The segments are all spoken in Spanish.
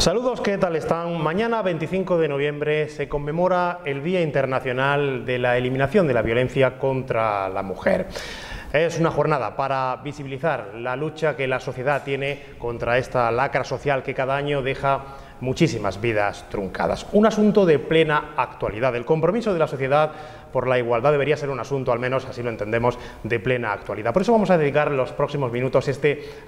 Saludos, ¿qué tal están? Mañana, 25 de noviembre, se conmemora el Día Internacional de la Eliminación de la Violencia contra la Mujer. Es una jornada para visibilizar la lucha que la sociedad tiene contra esta lacra social que cada año deja muchísimas vidas truncadas. Un asunto de plena actualidad. El compromiso de la sociedad por la igualdad debería ser un asunto, al menos así lo entendemos, de plena actualidad. Por eso vamos a dedicar los próximos minutos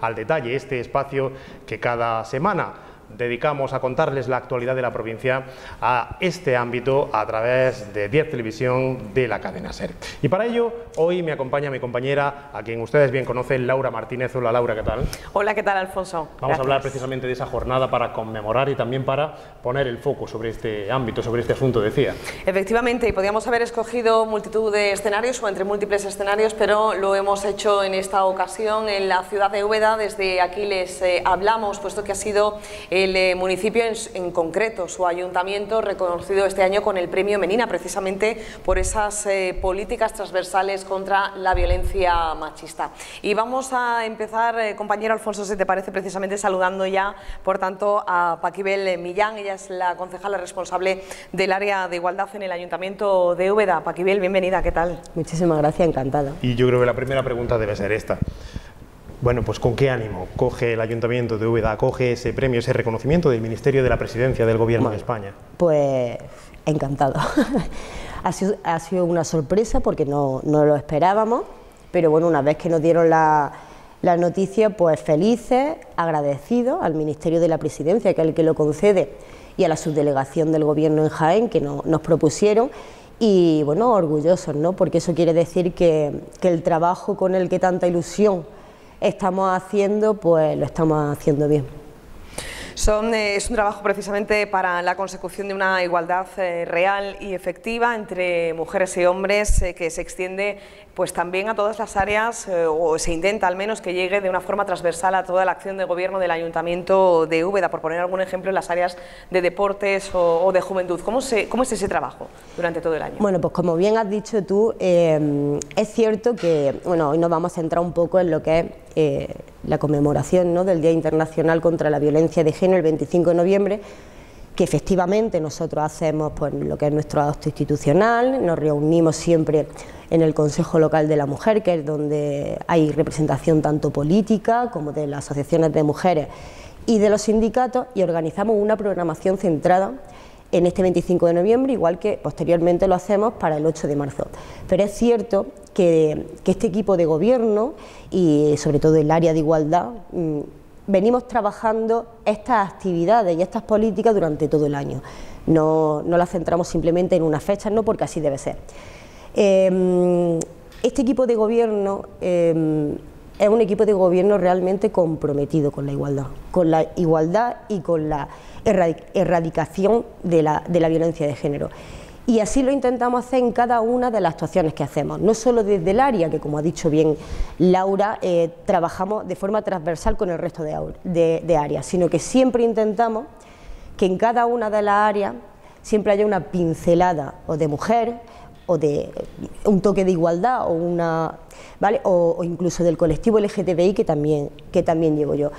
al detalle, este espacio que cada semana dedicamos a contarles la actualidad de la provincia a este ámbito a través de 10 Televisión de la cadena SER. Y para ello, hoy me acompaña mi compañera, a quien ustedes bien conocen, Laura Martínez. Hola Laura, ¿qué tal? Hola, ¿qué tal, Alfonso? Vamos a hablar precisamente de esa jornada para conmemorar y también para poner el foco sobre este ámbito, sobre este asunto, decía. Efectivamente, y podíamos haber escogido multitud de escenarios o entre múltiples escenarios, pero lo hemos hecho en esta ocasión en la ciudad de Úbeda. Desde aquí les hablamos, puesto que ha sido el municipio en concreto, su ayuntamiento, reconocido este año con el premio Menina, precisamente por esas políticas transversales contra la violencia machista. Y vamos a empezar, compañero Alfonso, si te parece, precisamente saludando ya, por tanto, a Paquibel Millán. Ella es la concejala responsable del área de igualdad en el ayuntamiento de Úbeda. Paquibel, bienvenida, ¿qué tal? Muchísimas gracias, encantada. Y yo creo que la primera pregunta debe ser esta. Bueno, pues ¿con qué ánimo coge el Ayuntamiento de Úbeda, coge ese premio, ese reconocimiento del Ministerio de la Presidencia del Gobierno de España? Pues encantado. Ha sido una sorpresa porque no lo esperábamos, pero bueno, una vez que nos dieron la noticia, pues felices, agradecidos al Ministerio de la Presidencia, que es el que lo concede, y a la subdelegación del Gobierno en Jaén, que nos propusieron. Y bueno, orgullosos, ¿no? Porque eso quiere decir que el trabajo con el que tanta ilusión estamos haciendo, pues lo estamos haciendo bien. Es un trabajo precisamente para la consecución de una igualdad real y efectiva entre mujeres y hombres, que se extiende pues también a todas las áreas, o se intenta al menos que llegue de una forma transversal a toda la acción de gobierno del Ayuntamiento de Úbeda, por poner algún ejemplo, en las áreas de deportes o de juventud. ¿Cómo es ese trabajo durante todo el año? Bueno, pues como bien has dicho tú, es cierto que bueno, hoy nos vamos a centrar un poco en lo que es la conmemoración, ¿no?, del Día Internacional contra la Violencia de Género, el 25 de noviembre, que efectivamente nosotros hacemos pues lo que es nuestro acto institucional. Nos reunimos siempre en el Consejo Local de la Mujer, que es donde hay representación tanto política como de las asociaciones de mujeres y de los sindicatos, y organizamos una programación centrada en este 25 de noviembre, igual que posteriormente lo hacemos para el 8 de marzo. Pero es cierto que este equipo de gobierno y sobre todo el área de igualdad venimos trabajando estas actividades y estas políticas durante todo el año. No las centramos simplemente en unas fechas, no, porque así debe ser. Este equipo de gobierno es un equipo de gobierno realmente comprometido con la igualdad y con la erradicación de la violencia de género. Y así lo intentamos hacer en cada una de las actuaciones que hacemos, no solo desde el área, que como ha dicho bien Laura, trabajamos de forma transversal con el resto de áreas, sino que siempre intentamos que en cada una de las áreas siempre haya una pincelada o de mujer, o de un toque de igualdad, o incluso del colectivo LGTBI que también llevo yo.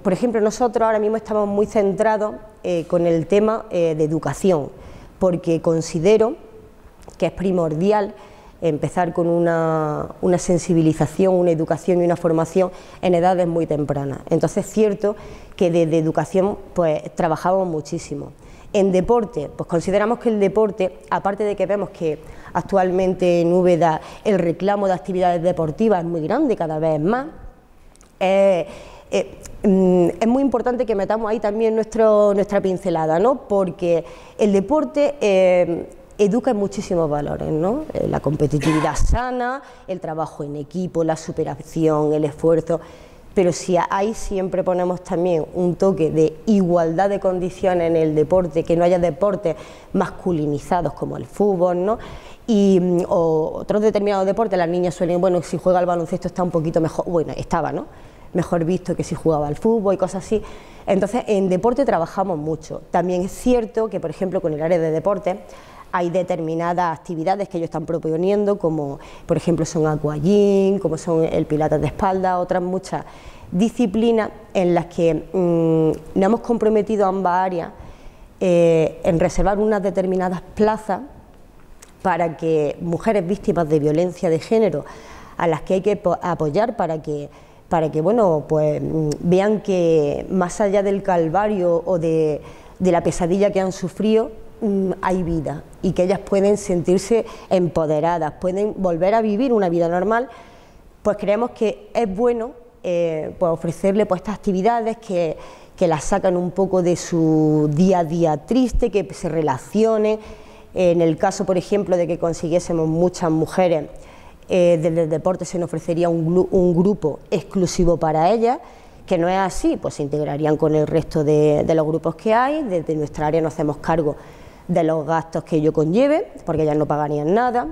Por ejemplo, nosotros ahora mismo estamos muy centrados con el tema de educación, porque considero que es primordial empezar con una sensibilización, una educación y una formación en edades muy tempranas. Entonces es cierto que desde educación pues trabajamos muchísimo. En deporte, pues consideramos que el deporte, aparte de que vemos que actualmente en Úbeda el reclamo de actividades deportivas es muy grande, cada vez más, es muy importante que metamos ahí también nuestra pincelada, ¿no? Porque el deporte educa en muchísimos valores, ¿no? La competitividad sana, el trabajo en equipo, la superación, el esfuerzo. Pero si ahí siempre ponemos también un toque de igualdad de condiciones en el deporte, que no haya deportes masculinizados como el fútbol, ¿no?, o otros determinados deportes, las niñas suelen, bueno, si juega al baloncesto está un poquito mejor, bueno, estaba, ¿no?, mejor visto que si jugaba al fútbol y cosas así. Entonces, en deporte trabajamos mucho. También es cierto que, por ejemplo, con el área de deporte hay determinadas actividades que ellos están proponiendo, como por ejemplo son aquagym, como son el pilates de espalda, otras muchas disciplinas en las que nos hemos comprometido ambas áreas en reservar unas determinadas plazas para que mujeres víctimas de violencia de género, a las que hay que apoyar para que bueno, pues vean que más allá del calvario o de la pesadilla que han sufrido, hay vida, y que ellas pueden sentirse empoderadas, pueden volver a vivir una vida normal. Pues creemos que es bueno pues ofrecerle pues estas actividades que las sacan un poco de su día a día triste, que se relacionen. En el caso, por ejemplo, de que consiguiésemos muchas mujeres, desde el deporte se nos ofrecería un grupo exclusivo para ellas, que no es así, pues se integrarían con el resto de los grupos que hay. Desde nuestra área nos hacemos cargo de los gastos que ello conlleve, porque ellas no pagarían nada.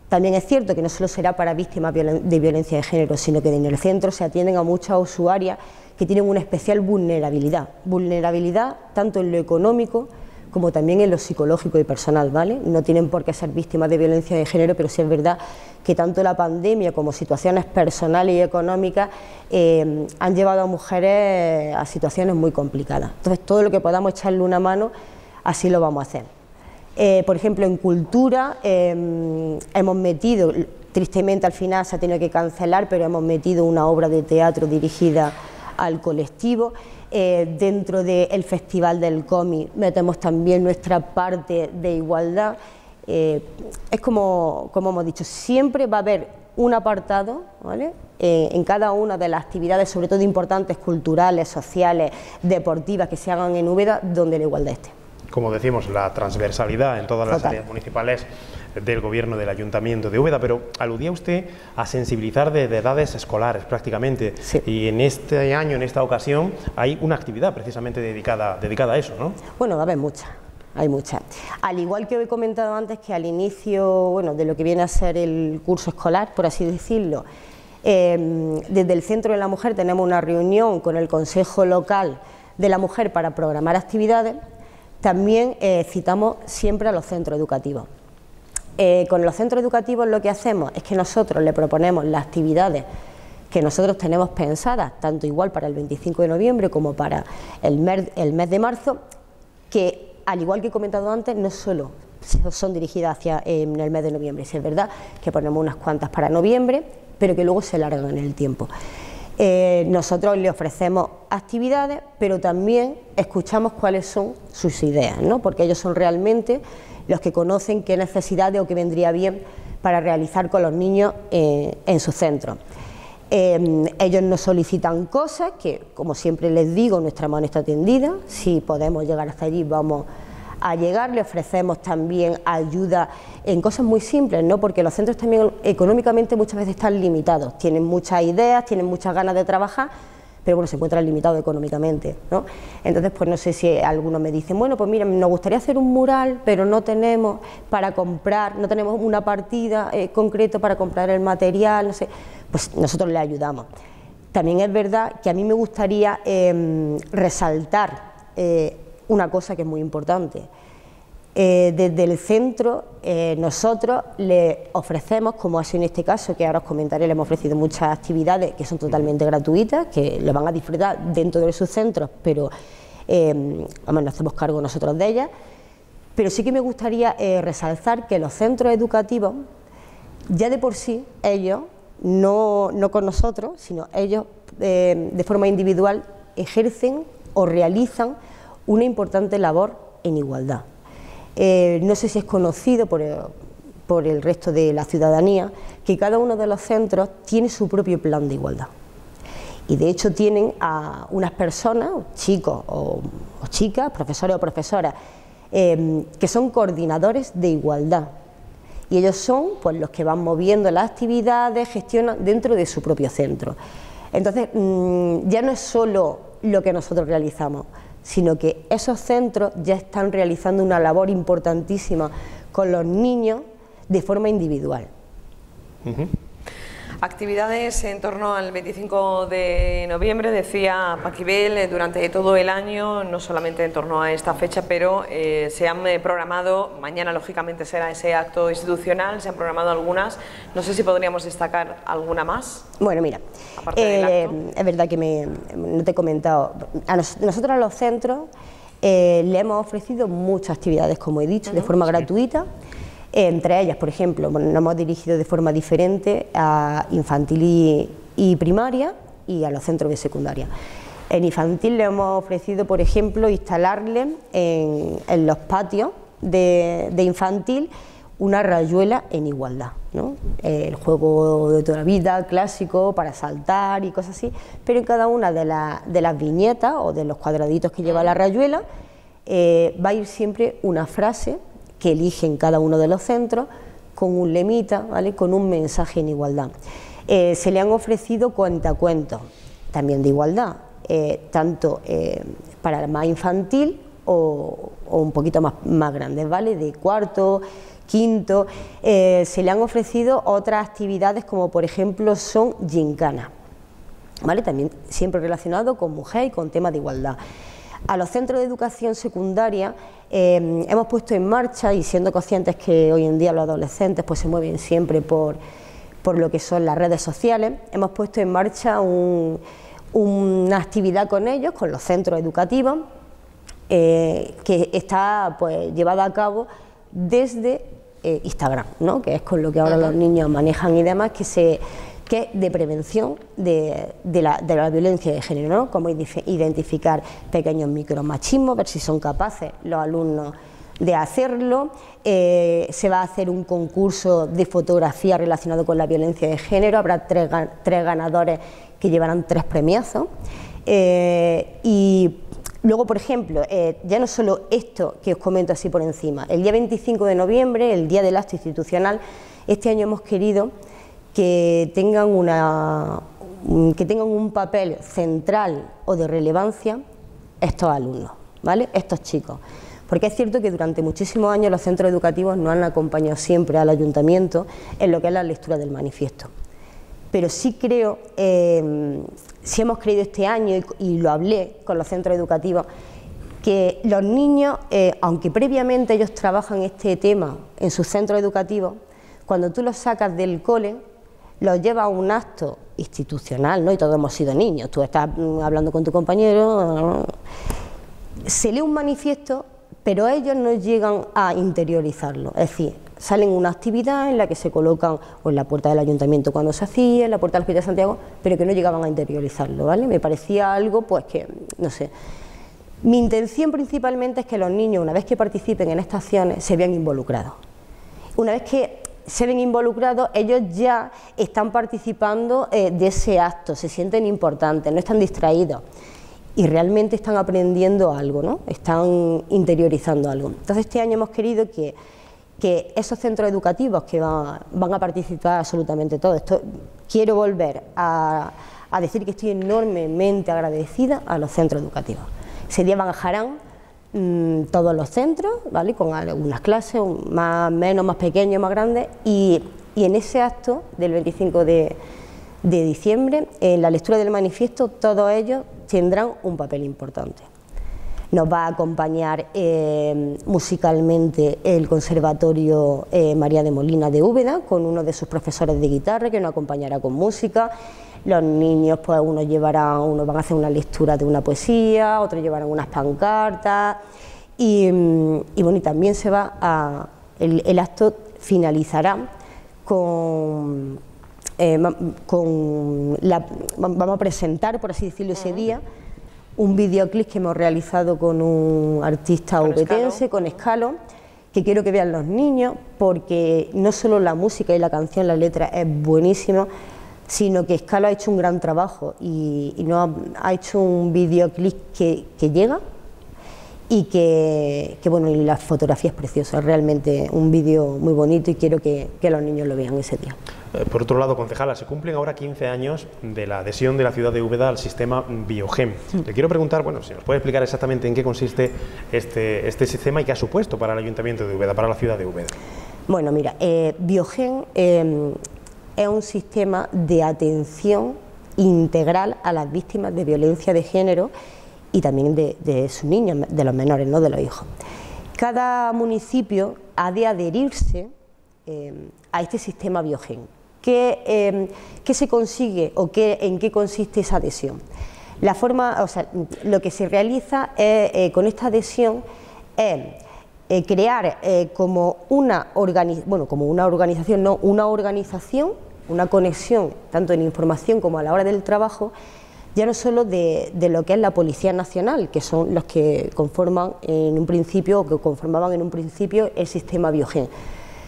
También es cierto que no solo será para víctimas de violencia de género, sino que en el centro se atienden a muchas usuarias que tienen una especial vulnerabilidad tanto en lo económico como también en lo psicológico y personal, ¿vale? No tienen por qué ser víctimas de violencia de género, pero sí es verdad que tanto la pandemia como situaciones personales y económicas han llevado a mujeres a situaciones muy complicadas. Entonces, todo lo que podamos echarle una mano, así lo vamos a hacer. Por ejemplo, en cultura hemos metido, tristemente al final se ha tenido que cancelar, pero hemos metido una obra de teatro dirigida al colectivo. Dentro del Festival del Cómic metemos también nuestra parte de igualdad. Es como hemos dicho, siempre va a haber un apartado, ¿vale? En cada una de las actividades, sobre todo importantes, culturales, sociales, deportivas, que se hagan en Úbeda, donde la igualdad esté. Como decimos, la transversalidad en todas las áreas municipales del Gobierno del Ayuntamiento de Úbeda, pero aludía usted a sensibilizar de edades escolares prácticamente, sí. Y en este año, en esta ocasión, hay una actividad precisamente dedicada a eso, ¿no? Bueno, va a haber muchas, hay muchas. Al igual que he comentado antes, que al inicio, bueno, de lo que viene a ser el curso escolar, por así decirlo, desde el Centro de la Mujer tenemos una reunión con el Consejo Local de la Mujer para programar actividades. También citamos siempre a los centros educativos. Con los centros educativos lo que hacemos es que nosotros le proponemos las actividades que nosotros tenemos pensadas, tanto igual para el 25 de noviembre como para el mes de marzo, que al igual que he comentado antes, no solo son dirigidas hacia en el mes de noviembre, si es verdad que ponemos unas cuantas para noviembre, pero que luego se largan en el tiempo. Nosotros le ofrecemos actividades, pero también escuchamos cuáles son sus ideas, ¿no? Porque ellos son realmente los que conocen qué necesidades o qué vendría bien para realizar con los niños en su centro. Ellos nos solicitan cosas que, como siempre les digo, nuestra mano está tendida. Si podemos llegar hasta allí, vamos a llegar. Le ofrecemos también ayuda en cosas muy simples, ¿no? Porque los centros también económicamente muchas veces están limitados, tienen muchas ideas, tienen muchas ganas de trabajar, pero bueno, se encuentran limitados económicamente, ¿no? Entonces, pues no sé si algunos me dicen, bueno, pues mira, nos gustaría hacer un mural, pero no tenemos para comprar, no tenemos una partida concreta para comprar el material, no sé, pues nosotros les ayudamos. También es verdad que a mí me gustaría resaltar una cosa que es muy importante. Desde el centro nosotros le ofrecemos, como ha sido en este caso, que ahora os comentaré, le hemos ofrecido muchas actividades que son totalmente gratuitas, que lo van a disfrutar dentro de sus centros, pero nos hacemos cargo nosotros de ellas. Pero sí que me gustaría resaltar que los centros educativos, ya de por sí, ellos, no con nosotros, sino ellos de forma individual ejercen o realizan una importante labor en igualdad. No sé si es conocido por el resto de la ciudadanía que cada uno de los centros tiene su propio plan de igualdad, y de hecho tienen a unas personas, chicos o chicas, profesores o profesoras, que son coordinadores de igualdad, y ellos son pues los que van moviendo las actividades, gestionan dentro de su propio centro. Entonces ya no es solo lo que nosotros realizamos, sino que esos centros ya están realizando una labor importantísima con los niños de forma individual. Actividades en torno al 25 de noviembre, decía Paquibel, durante todo el año, no solamente en torno a esta fecha, pero se han programado, mañana lógicamente será ese acto institucional, se han programado algunas, no sé si podríamos destacar alguna más. Bueno, mira, es verdad que no te he comentado, nosotros a los centros le hemos ofrecido muchas actividades, como he dicho, de forma gratuita. Entre ellas, por ejemplo, bueno, nos hemos dirigido de forma diferente a infantil y primaria y a los centros de secundaria. En infantil le hemos ofrecido, por ejemplo, instalarle en los patios de infantil una rayuela en igualdad, ¿no? El juego de toda la vida, clásico, para saltar y cosas así, pero en cada una de las viñetas o de los cuadraditos que lleva la rayuela va a ir siempre una frase que eligen cada uno de los centros con un lemita, ¿vale?, con un mensaje en igualdad. Se le han ofrecido cuentacuentos también de igualdad, tanto para el más infantil o un poquito más grandes, ¿vale?, de cuarto, quinto. Se le han ofrecido otras actividades como por ejemplo son gincanas, ¿vale?, también siempre relacionado con mujer y con temas de igualdad. A los centros de educación secundaria hemos puesto en marcha, y siendo conscientes que hoy en día los adolescentes pues se mueven siempre por lo que son las redes sociales, hemos puesto en marcha una actividad con ellos, con los centros educativos, que está pues llevada a cabo desde Instagram, ¿no?, que es con lo que ahora los niños manejan y demás, que es de prevención de la violencia de género, ¿no?, cómo identificar pequeños micromachismos, ver si son capaces los alumnos de hacerlo. Se va a hacer un concurso de fotografía relacionado con la violencia de género, habrá tres ganadores que llevarán 3 premiazos. Y luego, por ejemplo, ya no solo esto que os comento así por encima, el día 25 de noviembre, el día del acto institucional, este año hemos querido que tengan un papel central o de relevancia estos alumnos, ¿vale?, estos chicos, porque es cierto que durante muchísimos años los centros educativos nos han acompañado siempre al ayuntamiento en lo que es la lectura del manifiesto, pero sí creo, sí hemos creído este año, y lo hablé con los centros educativos, que los niños, aunque previamente ellos trabajan este tema en sus centros educativos, cuando tú los sacas del cole, los lleva a un acto institucional, ¿no?, y todos hemos sido niños, tú estás hablando con tu compañero, se lee un manifiesto, pero ellos no llegan a interiorizarlo, es decir, salen una actividad en la que se colocan o en la puerta del ayuntamiento cuando se hacía, en la puerta del Hospital de Santiago, pero que no llegaban a interiorizarlo, ¿vale? Me parecía algo, pues que, no sé, mi intención principalmente es que los niños, una vez que participen en estas acciones, se vean involucrados. Una vez que se ven involucrados, ellos ya están participando de ese acto, se sienten importantes, no están distraídos y realmente están aprendiendo algo, ¿no?, están interiorizando algo. Entonces este año hemos querido que esos centros educativos que van a participar absolutamente todos, quiero volver a decir que estoy enormemente agradecida a los centros educativos. Ese día bajarán todos los centros, ¿vale?, con algunas clases, más menos, más pequeños, más grandes, y en ese acto del 25 de diciembre, en la lectura del manifiesto, todos ellos tendrán un papel importante. Nos va a acompañar musicalmente el Conservatorio María de Molina de Úbeda, con uno de sus profesores de guitarra que nos acompañará con música. Los niños, pues unos van a hacer una lectura de una poesía, otros llevarán unas pancartas y bueno, y también el acto finalizará vamos a presentar, por así decirlo, ese día un videoclip que hemos realizado con un artista ubetense, con Escalo, que quiero que vean los niños, porque no solo la música y la canción, la letra es buenísima, sino que Escalo ha hecho un gran trabajo y ha hecho un videoclip que llega y que bueno, y la fotografía es preciosa, realmente un vídeo muy bonito y quiero que los niños lo vean ese día. Por otro lado, concejala, se cumplen ahora 15 años de la adhesión de la ciudad de Úbeda al sistema Biogen. Le quiero preguntar, bueno, si nos puede explicar exactamente en qué consiste este sistema y qué ha supuesto para el Ayuntamiento de Úbeda, para la ciudad de Úbeda. Bueno, mira, Biogen es un sistema de atención integral a las víctimas de violencia de género y también de sus niños, de los menores, no de los hijos. Cada municipio ha de adherirse a este sistema Biogen. ¿Qué se consigue o en qué consiste esa adhesión? La forma, o sea, lo que se realiza con esta adhesión es crear como una organización, no, una organización, una conexión tanto en información como a la hora del trabajo, ya no solo de lo que es la Policía Nacional, que son los que conforman en un principio, o que conformaban en un principio el sistema Biogen,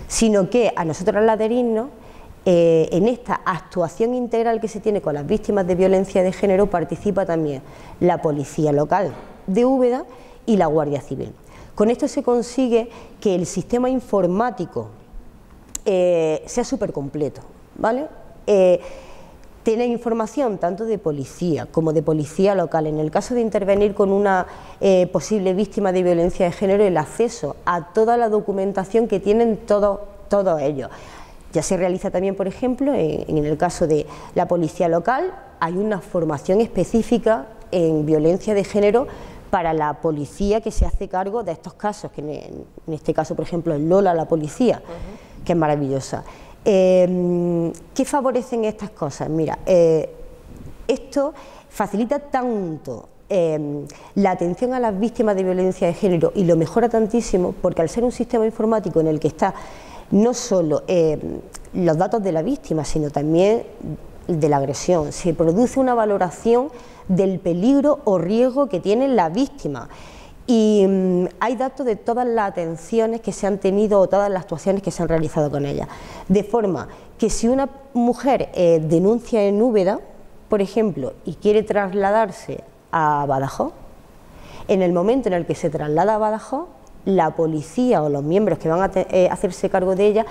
sino que a nosotros al adherirnos, en esta actuación integral que se tiene con las víctimas de violencia de género participa también la Policía Local de Úbeda y la Guardia Civil. Con esto se consigue que el sistema informático sea súper completo, ¿vale? Tiene información tanto de policía como de policía local. En el caso de intervenir con una posible víctima de violencia de género, el acceso a toda la documentación que tienen todos ellos. Ya se realiza también, por ejemplo, en el caso de la policía local, hay una formación específica en violencia de género para la policía que se hace cargo de estos casos, que en este caso, por ejemplo, es Lola, la policía, que es maravillosa. ¿Qué favorecen estas cosas? Mira, esto facilita tanto la atención a las víctimas de violencia de género y lo mejora tantísimo porque al ser un sistema informático en el que está no solo los datos de la víctima, sino también de la agresión, se produce una valoración del peligro o riesgo que tiene la víctima. Y hay datos de todas las atenciones que se han tenido o todas las actuaciones que se han realizado con ella. De forma que si una mujer denuncia en Úbeda, por ejemplo, y quiere trasladarse a Badajoz, en el momento en el que se traslada a Badajoz, la policía o los miembros que van a hacerse cargo de ella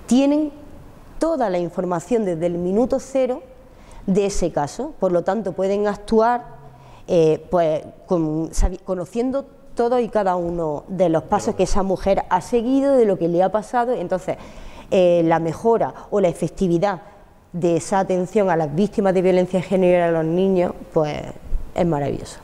tienen toda la información desde el minuto cero de ese caso. Por lo tanto, pueden actuar conociendo todo y cada uno de los pasos que esa mujer ha seguido, de lo que le ha pasado. Entonces, la mejora o la efectividad de esa atención a las víctimas de violencia de género y a los niños, pues es maravilloso.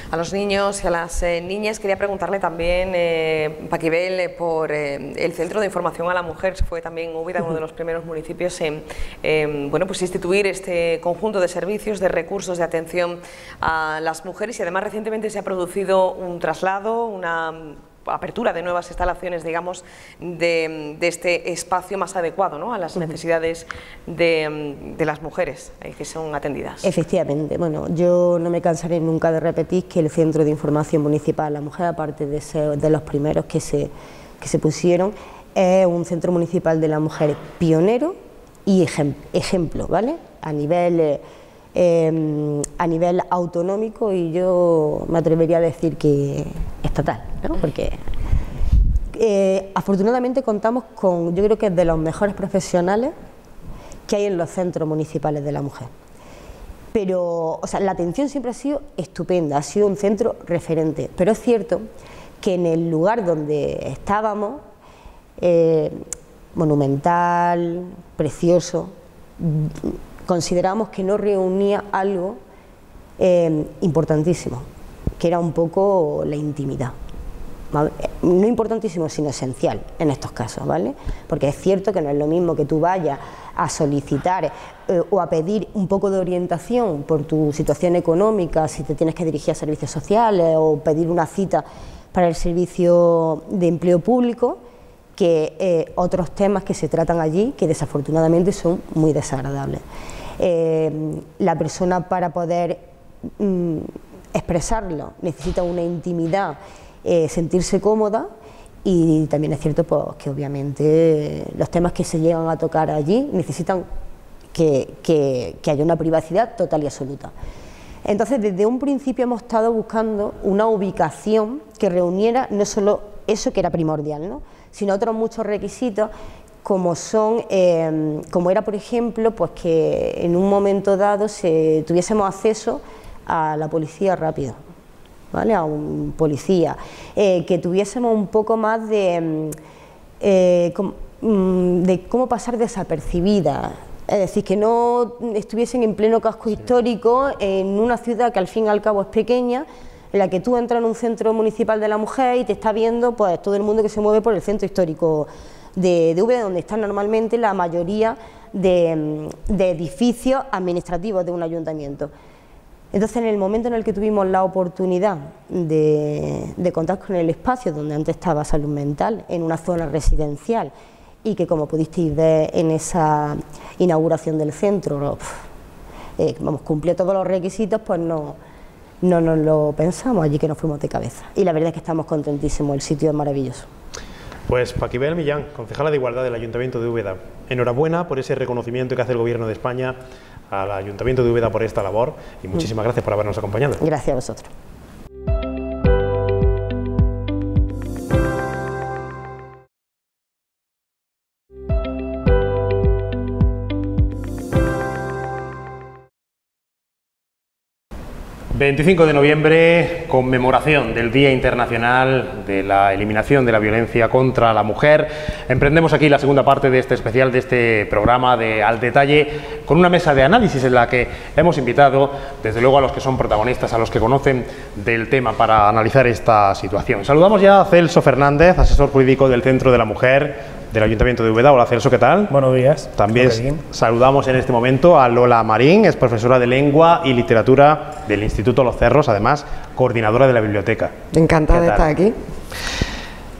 A los niños y a las niñas quería preguntarle también, Paquibel, por el Centro de Información a la Mujer. Fue también Úbeda uno de los primeros municipios en bueno, pues instituir este conjunto de servicios, de recursos de atención a las mujeres, y además recientemente se ha producido un traslado, una apertura de nuevas instalaciones, digamos, de este espacio más adecuado, ¿no?, a las necesidades de las mujeres que son atendidas. Efectivamente, bueno, yo no me cansaré nunca de repetir que el Centro de Información Municipal a la Mujer, aparte de ser de los primeros que se pusieron, es un centro municipal de la mujer pionero y ejemplo, ¿vale?, a nivel autonómico, y yo me atrevería a decir que estatal, ¿no?, porque afortunadamente contamos con, yo creo que es de los mejores profesionales que hay en los centros municipales de la mujer. Pero, o sea, la atención siempre ha sido estupenda, ha sido un centro referente, pero es cierto que en el lugar donde estábamos, monumental, precioso, consideramos que no reunía algo importantísimo, que era un poco la intimidad, ¿vale? No importantísimo, sino esencial en estos casos, ¿vale? Porque es cierto que no es lo mismo que tú vayas a solicitar o a pedir un poco de orientación por tu situación económica, si te tienes que dirigir a servicios sociales, o pedir una cita para el servicio de empleo público, que otros temas que se tratan allí, que desafortunadamente son muy desagradables. La persona, para poder expresarlo, necesita una intimidad, sentirse cómoda, y también es cierto, pues, que obviamente los temas que se llegan a tocar allí necesitan que haya una privacidad total y absoluta. Entonces, desde un principio hemos estado buscando una ubicación que reuniera no solo eso, que era primordial, ¿no?, sino otros muchos requisitos, como son, como era, por ejemplo, pues que en un momento dado tuviésemos acceso a la policía rápido, ¿vale?, a un policía, que tuviésemos un poco más de cómo pasar desapercibida, Es decir, que no estuviesen en pleno casco histórico, en una ciudad que al fin y al cabo es pequeña, en la que tú entras en un centro municipal de la mujer y te está viendo pues todo el mundo que se mueve por el centro histórico de Úbeda, donde están normalmente la mayoría de edificios administrativos de un ayuntamiento. Entonces, en el momento en el que tuvimos la oportunidad de contar con el espacio donde antes estaba salud mental, en una zona residencial, y que, como pudisteis ver en esa inauguración del centro, cumplió todos los requisitos, pues no nos lo pensamos, allí que nos fuimos de cabeza. Y la verdad es que estamos contentísimos, el sitio es maravilloso. Pues Paquibel Millán, concejala de Igualdad del Ayuntamiento de Úbeda, enhorabuena por ese reconocimiento que hace el Gobierno de España al Ayuntamiento de Úbeda por esta labor y muchísimas gracias por habernos acompañado. Gracias a vosotros. ...25 de noviembre, conmemoración del Día Internacional de la Eliminación de la Violencia contra la Mujer. Emprendemos aquí la segunda parte de este especial, de este programa de Al Detalle, con una mesa de análisis en la que hemos invitado, desde luego, a los que son protagonistas, a los que conocen del tema para analizar esta situación. Saludamos ya a Celso Fernández, asesor jurídico del Centro de la Mujer del Ayuntamiento de Úbeda. Hola Celso, ¿qué tal? Buenos días. También saludamos en este momento a Lola Marín, es profesora de Lengua y Literatura del Instituto Los Cerros, además coordinadora de la biblioteca. Encantada de estar aquí.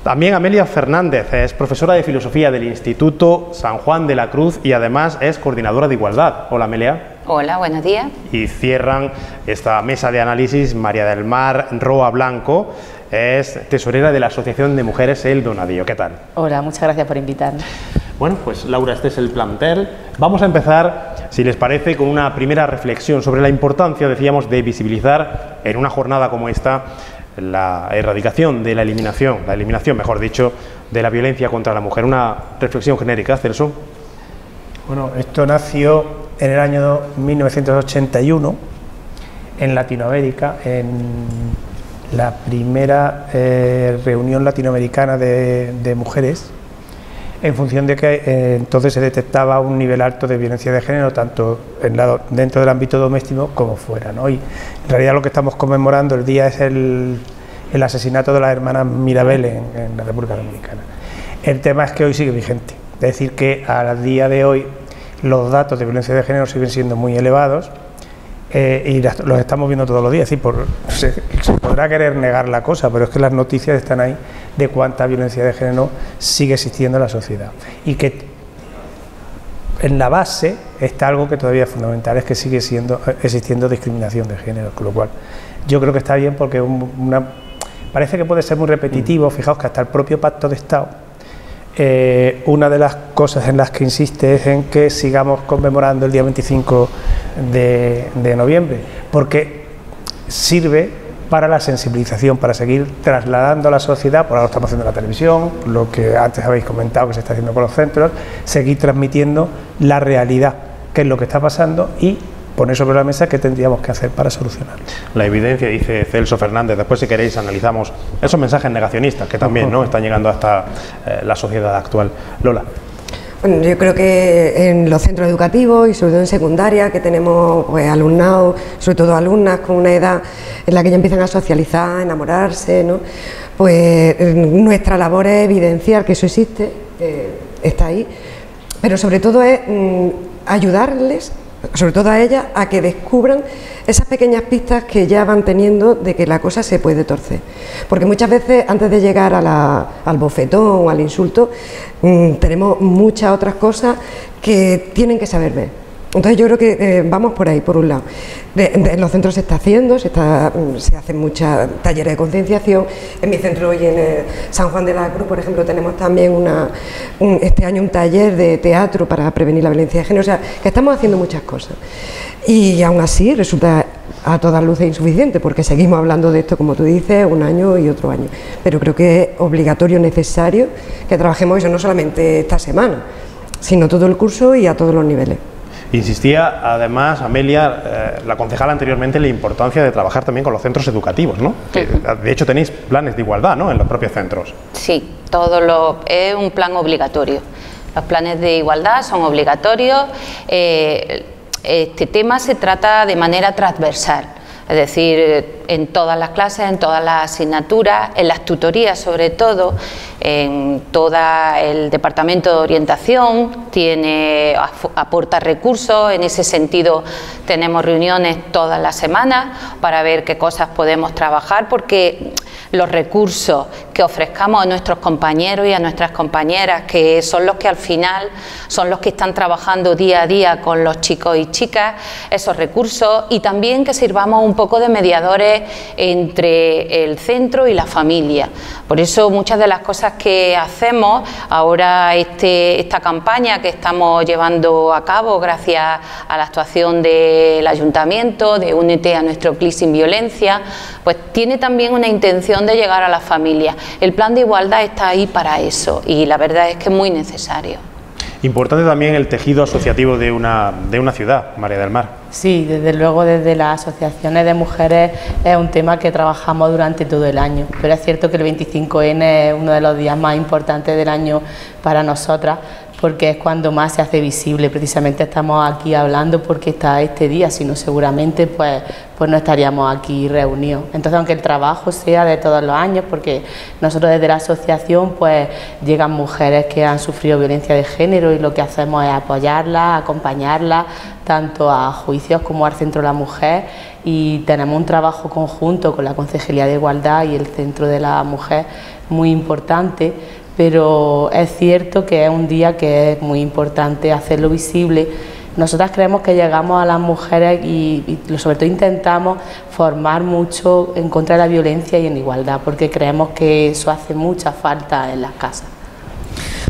También Amelia Fernández, es profesora de Filosofía del Instituto San Juan de la Cruz y además es coordinadora de Igualdad. Hola Amelia. Hola, buenos días. Y cierran esta mesa de análisis María del Mar Roa Blanco, es tesorera de la Asociación de Mujeres El Donadío. ¿Qué tal? Hola, muchas gracias por invitarme. Bueno, pues Laura, este es el plantel. Vamos a empezar, si les parece, con una primera reflexión sobre la importancia, decíamos, de visibilizar en una jornada como esta la erradicación de la eliminación, mejor dicho, de la violencia contra la mujer. Una reflexión genérica, Celso. Bueno, esto nació en el año 1981 en Latinoamérica, en la primera reunión latinoamericana de mujeres, en función de que entonces se detectaba un nivel alto de violencia de género, tanto dentro del ámbito doméstico como fuera, ¿no? Y en realidad lo que estamos conmemorando el día es el asesinato de las hermanas Mirabel en la República Dominicana. El tema es que hoy sigue vigente, es decir, que al día de hoy los datos de violencia de género siguen siendo muy elevados. Y los estamos viendo todos los días. Es decir, se podrá querer negar la cosa, pero es que las noticias están ahí de cuánta violencia de género sigue existiendo en la sociedad y que en la base está algo que todavía es fundamental, es que sigue existiendo discriminación de género, con lo cual yo creo que está bien, porque parece que puede ser muy repetitivo. Fijaos que hasta el propio Pacto de Estado, una de las cosas en las que insiste es en que sigamos conmemorando el día 25 de noviembre, porque sirve para la sensibilización, para seguir trasladando a la sociedad, por ahora lo estamos haciendo en la televisión, lo que antes habéis comentado que se está haciendo con los centros, seguir transmitiendo la realidad, qué es lo que está pasando, y poner sobre la mesa qué tendríamos que hacer para solucionarlo. La evidencia, dice Celso Fernández. Después, si queréis, analizamos esos mensajes negacionistas que también, ¿no?, están llegando hasta la sociedad actual. Lola. Bueno, yo creo que en los centros educativos y sobre todo en secundaria, que tenemos pues alumnado, sobre todo alumnas con una edad en la que ya empiezan a socializar, a enamorarse, ¿no?, pues nuestra labor es evidenciar que eso existe, está ahí, pero sobre todo es ayudarles, sobre todo a ellas, a que descubran esas pequeñas pistas que ya van teniendo de que la cosa se puede torcer, porque muchas veces antes de llegar al bofetón o al insulto tenemos muchas otras cosas que tienen que saber ver. Entonces yo creo que vamos por ahí, por un lado. En los centros se está haciendo, se hacen muchos talleres de concienciación. En mi centro y en San Juan de la Cruz, por ejemplo, tenemos también este año un taller de teatro para prevenir la violencia de género. O sea, que estamos haciendo muchas cosas. Y aún así resulta a todas luces insuficiente, porque seguimos hablando de esto, como tú dices, un año y otro año. Pero creo que es obligatorio, necesario, que trabajemos eso no solamente esta semana, sino todo el curso y a todos los niveles. Insistía, además, Amelia, la concejala anteriormente, en la importancia de trabajar también con los centros educativos, ¿no? Que, de hecho, tenéis planes de igualdad, ¿no?, en los propios centros. Sí, es un plan obligatorio. Los planes de igualdad son obligatorios. Este tema se trata de manera transversal, es decir, en todas las clases, en todas las asignaturas, en las tutorías sobre todo, en todo el departamento de orientación aporta recursos. En ese sentido tenemos reuniones todas las semanas para ver qué cosas podemos trabajar, porque los recursos que ofrezcamos a nuestros compañeros y a nuestras compañeras, que son los que al final son los que están trabajando día a día con los chicos y chicas, esos recursos, y también que sirvamos un poco de mediadores entre el centro y la familia. Por eso muchas de las cosas que hacemos ahora, esta campaña que estamos llevando a cabo gracias a la actuación del Ayuntamiento, de Únete a nuestro CLIC sin violencia, pues tiene también una intención de llegar a las familias. El plan de igualdad está ahí para eso y la verdad es que es muy necesario. Importante también el tejido asociativo de una ciudad, María del Mar. Sí, desde luego desde las asociaciones de mujeres es un tema que trabajamos durante todo el año, pero es cierto que el 25N es uno de los días más importantes del año para nosotras, porque es cuando más se hace visible. Precisamente estamos aquí hablando porque está este día, si no seguramente pues no estaríamos aquí reunidos. Entonces, aunque el trabajo sea de todos los años, porque nosotros desde la asociación pues llegan mujeres que han sufrido violencia de género y lo que hacemos es apoyarlas, acompañarlas tanto a juicios como al Centro de la Mujer, y tenemos un trabajo conjunto con la Concejalía de Igualdad y el Centro de la Mujer muy importante. Pero es cierto que es un día que es muy importante hacerlo visible. Nosotras creemos que llegamos a las mujeres y sobre todo intentamos formar mucho en contra de la violencia y en igualdad, porque creemos que eso hace mucha falta en las casas.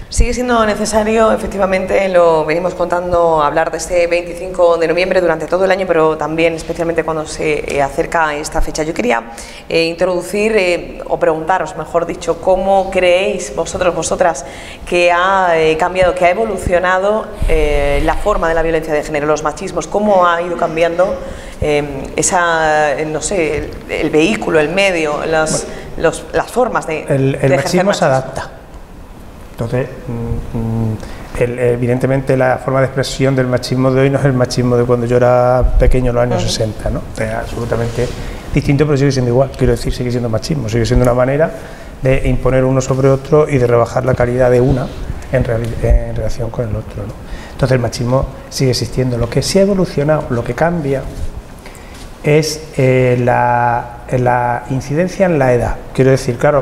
Sigue siendo necesario, efectivamente, lo venimos contando, hablar de este 25 de noviembre durante todo el año, pero también especialmente cuando se acerca esta fecha. Yo quería introducir o preguntaros, mejor dicho, cómo creéis vosotras que ha cambiado, que ha evolucionado la forma de la violencia de género, los machismos, cómo ha ido cambiando no sé, el vehículo, el medio, las formas de el machismo se adapta. Entonces, evidentemente la forma de expresión del machismo de hoy no es el machismo de cuando yo era pequeño en los años 60, ¿no? Es absolutamente distinto, pero sigue siendo igual. Quiero decir, sigue siendo machismo, sigue siendo una manera de imponer uno sobre otro y de rebajar la calidad de una en relación con el otro, ¿no? Entonces el machismo sigue existiendo. Lo que sí ha evolucionado, lo que cambia, es la incidencia en la edad. Quiero decir, claro,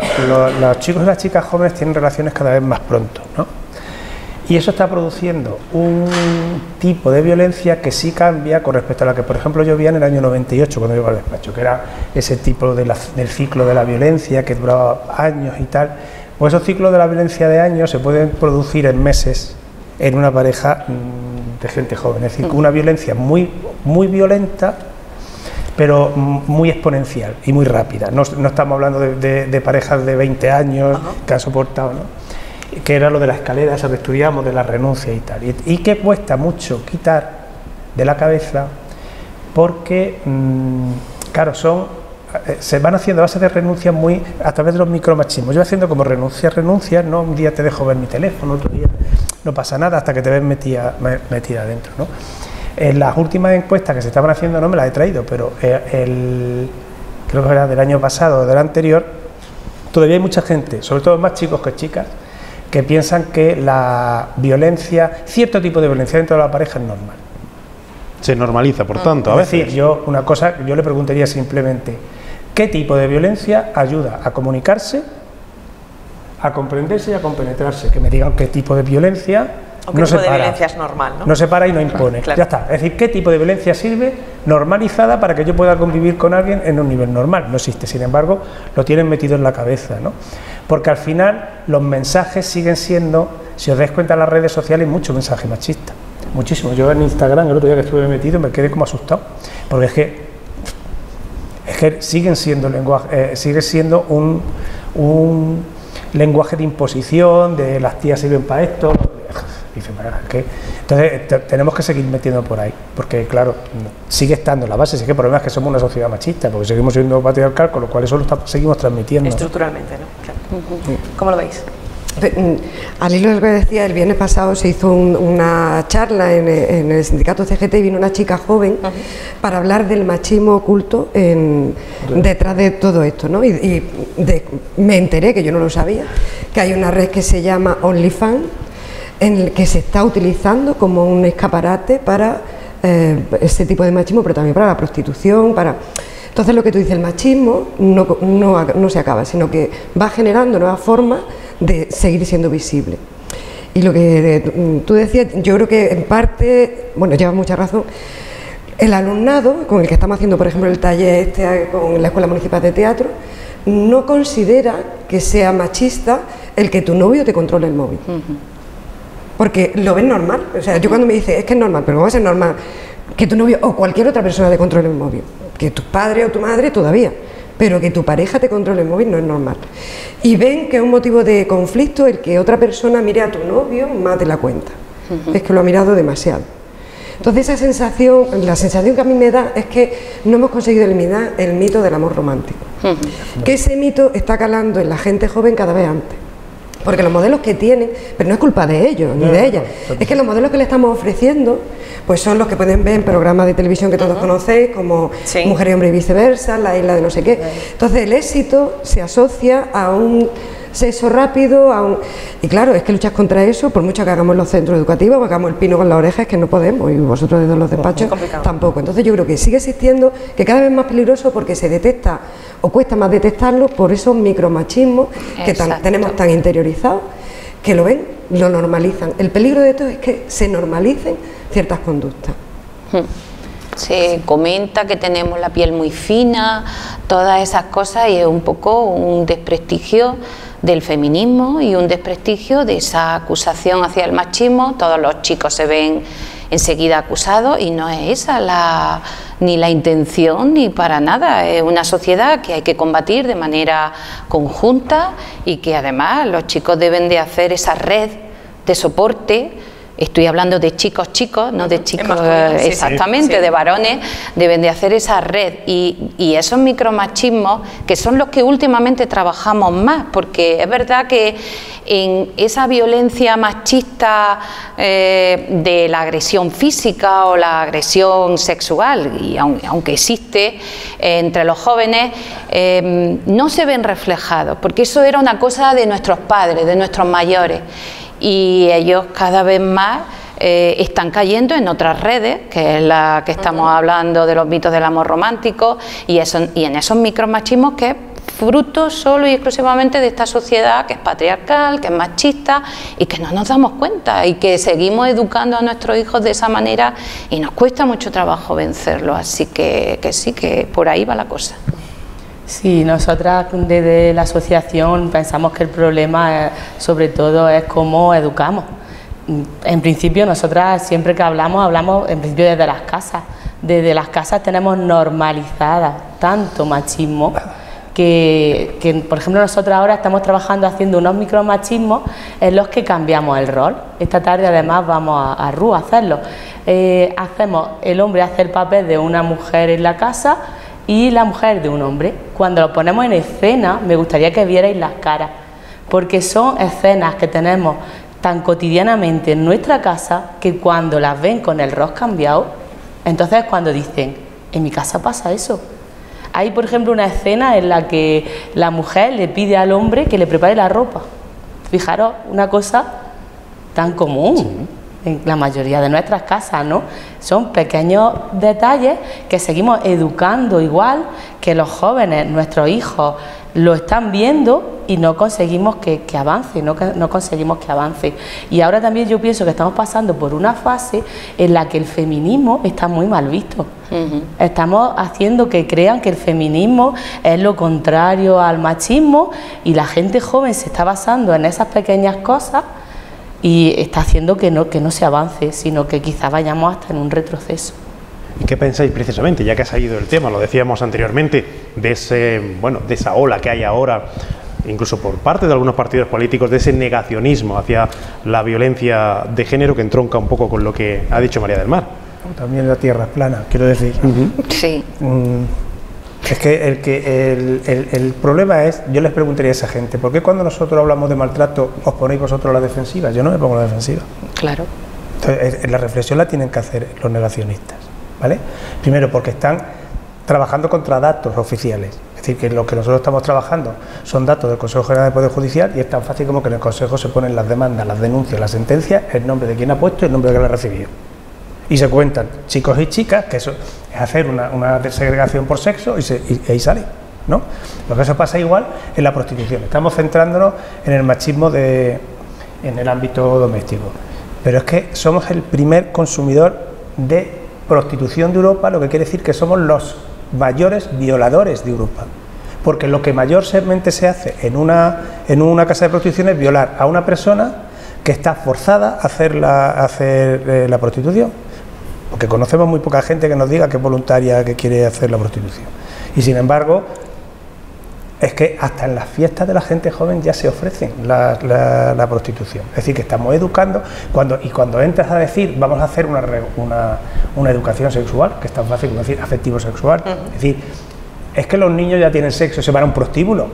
los chicos y las chicas jóvenes tienen relaciones cada vez más pronto, ¿no? Y eso está produciendo un tipo de violencia que sí cambia con respecto a la que, por ejemplo, yo vi en el año 98 cuando iba al despacho, que era ese tipo del ciclo de la violencia que duraba años y tal. Pues esos ciclos de la violencia de años se pueden producir en meses en una pareja de gente joven. Es decir, una violencia muy violenta, pero muy exponencial y muy rápida. No estamos hablando de parejas de 20 años que han soportado, ¿no? Que era lo de la escalera, eso que estudiamos, de la renuncia y tal. Y que cuesta mucho quitar de la cabeza porque, claro, se van haciendo bases de renuncia muy a través de los micromachismos. Yo haciendo como renuncias, ¿no? Un día te dejo ver mi teléfono, otro día no pasa nada hasta que te ves metida adentro, ¿no? En las últimas encuestas que se estaban haciendo, no me las he traído, pero creo que era del año pasado o del anterior, todavía hay mucha gente, sobre todo más chicos que chicas, que piensan que la violencia, cierto tipo de violencia dentro de la pareja es normal. Se normaliza, por tanto, a veces. Es decir, yo le preguntaría simplemente, ¿qué tipo de violencia ayuda a comunicarse, a comprenderse y a compenetrarse? Que me digan qué tipo de violencia no separa. De violencia es normal, ¿no? No separa y no impone. Claro. Ya está. Es decir, ¿qué tipo de violencia sirve normalizada para que yo pueda convivir con alguien en un nivel normal? No existe. Sin embargo, lo tienen metido en la cabeza, ¿no? Porque al final los mensajes siguen siendo, si os dais cuenta en las redes sociales, mucho mensaje machista. Muchísimo. Yo en Instagram, el otro día que estuve metido, me quedé como asustado. Porque es que siguen siendo sigue siendo un lenguaje de imposición, de las tías sirven para esto. Entonces tenemos que seguir metiendo por ahí, porque claro, sigue estando en la base. Sí que el problema es que somos una sociedad machista, porque seguimos siendo patriarcal, con lo cual eso lo seguimos transmitiendo. Estructuralmente, ¿no? Claro. ¿Cómo lo veis? Al hilo de lo que decía, el viernes pasado se hizo una charla en el sindicato CGT y vino una chica joven para hablar del machismo oculto detrás de todo esto, ¿no? Me enteré, que yo no lo sabía, que hay una red que se llama OnlyFans, en el que se está utilizando como un escaparate para ese tipo de machismo, pero también para la prostitución, Entonces lo que tú dices, el machismo no se acaba, sino que va generando nuevas formas de seguir siendo visible. Y lo que tú decías, yo creo que en parte, bueno, llevas mucha razón, el alumnado con el que estamos haciendo, por ejemplo, el taller con la Escuela Municipal de Teatro, no considera que sea machista el que tu novio te controle el móvil. Porque lo ven normal. O sea, yo cuando me dice, es que es normal, pero ¿cómo va a ser normal que tu novio o cualquier otra persona te controle el móvil? Que tu padre o tu madre todavía, pero que tu pareja te controle el móvil no es normal. Y ven que es un motivo de conflicto el que otra persona mire a tu novio más de la cuenta. Es que lo ha mirado demasiado. Entonces esa sensación, la sensación que a mí me da es que no hemos conseguido eliminar el mito del amor romántico. Que ese mito está calando en la gente joven cada vez antes. Porque los modelos que tienen, pero no es culpa de ellos ni de ellas, es que los modelos que le estamos ofreciendo pues son los que pueden ver en programas de televisión que todos conocéis, como Mujer y Hombre y Viceversa, La Isla de no sé qué. Entonces el éxito se asocia a un sexo rápido, y claro, es que luchas contra eso, por mucho que hagamos en los centros educativos, hagamos el pino con las orejas, es que no podemos, y vosotros desde los despachos tampoco. Entonces yo creo que sigue existiendo, que cada vez es más peligroso porque se detecta o cuesta más detectarlo por esos micromachismos que tenemos tan interiorizados, que lo ven, lo normalizan. El peligro de todo es que se normalicen ciertas conductas. Se comenta que tenemos la piel muy fina, todas esas cosas, y es un poco un desprestigio del feminismo y un desprestigio de esa acusación hacia el machismo. Todos los chicos se ven enseguida acusados y no es esa ni la intención ni para nada. Es una sociedad que hay que combatir de manera conjunta y que además los chicos deben de hacer esa red de soporte. Estoy hablando de chicos, no de chicos, exactamente, de varones, deben de hacer esa red y esos micromachismos que son los que últimamente trabajamos más, porque es verdad que en esa violencia machista de la agresión física o la agresión sexual, y aunque existe entre los jóvenes, no se ven reflejados, porque eso era una cosa de nuestros padres, de nuestros mayores. Y ellos cada vez más están cayendo en otras redes, que es la que estamos hablando de los mitos del amor romántico, y en esos micromachismos que es fruto solo y exclusivamente de esta sociedad que es patriarcal, que es machista y que no nos damos cuenta y que seguimos educando a nuestros hijos de esa manera y nos cuesta mucho trabajo vencerlo. Así que sí, que por ahí va la cosa. Sí, nosotras desde la asociación pensamos que el problema sobre todo es cómo educamos. En principio nosotras siempre que hablamos en principio desde las casas. Desde las casas tenemos normalizada tanto machismo que por ejemplo nosotros ahora estamos trabajando haciendo unos micromachismos en los que cambiamos el rol. Esta tarde además vamos a RU a hacerlo. El hombre hace el papel de una mujer en la casa y la mujer de un hombre. Cuando lo ponemos en escena, me gustaría que vierais las caras, porque son escenas que tenemos tan cotidianamente en nuestra casa que cuando las ven con el rol cambiado, entonces cuando dicen, en mi casa pasa eso. Hay, por ejemplo, una escena en la que la mujer le pide al hombre que le prepare la ropa. Fijaros, una cosa tan común. Sí. En la mayoría de nuestras casas, ¿no? Son pequeños detalles que seguimos educando igual, que los jóvenes, nuestros hijos, lo están viendo y no conseguimos que avance, no conseguimos que avance. Y ahora también yo pienso que estamos pasando por una fase en la que el feminismo está muy mal visto. Estamos haciendo que crean que el feminismo es lo contrario al machismo y la gente joven se está basando en esas pequeñas cosas y está haciendo que no se avance, sino que quizá vayamos hasta en un retroceso. ¿Y qué pensáis precisamente, ya que ha salido el tema, lo decíamos anteriormente, de esa ola que hay ahora, incluso por parte de algunos partidos políticos, de ese negacionismo hacia la violencia de género que entronca un poco con lo que ha dicho María del Mar? También la tierra es plana, quiero decir. Sí. Es que el problema es, yo les preguntaría a esa gente, ¿por qué cuando nosotros hablamos de maltrato os ponéis vosotros a la defensiva? Yo no me pongo a la defensiva. Claro. Entonces, la reflexión la tienen que hacer los negacionistas, ¿vale? Primero, porque están trabajando contra datos oficiales. Es decir, que lo que nosotros estamos trabajando son datos del Consejo General del Poder Judicial y es tan fácil como que en el Consejo se ponen las demandas, las denuncias, las sentencias, el nombre de quien ha puesto y el nombre de quien la ha recibido. Y se cuentan chicos y chicas, que eso es hacer una segregación por sexo y ahí sale, ¿no? Lo que eso pasa igual en la prostitución. Estamos centrándonos en el machismo en el ámbito doméstico. Pero es que somos el primer consumidor de prostitución de Europa, lo que quiere decir que somos los mayores violadores de Europa. Porque lo que mayormente se hace en una casa de prostitución es violar a una persona que está forzada a hacer la prostitución. Porque conocemos muy poca gente que nos diga que es voluntaria, que quiere hacer la prostitución. Y sin embargo, es que hasta en las fiestas de la gente joven ya se ofrecen la prostitución. Es decir, que estamos educando, cuando entras a decir vamos a hacer una educación sexual, que es tan fácil como decir afectivo-sexual, es decir, es que los niños ya tienen sexo, se van a un prostíbulo,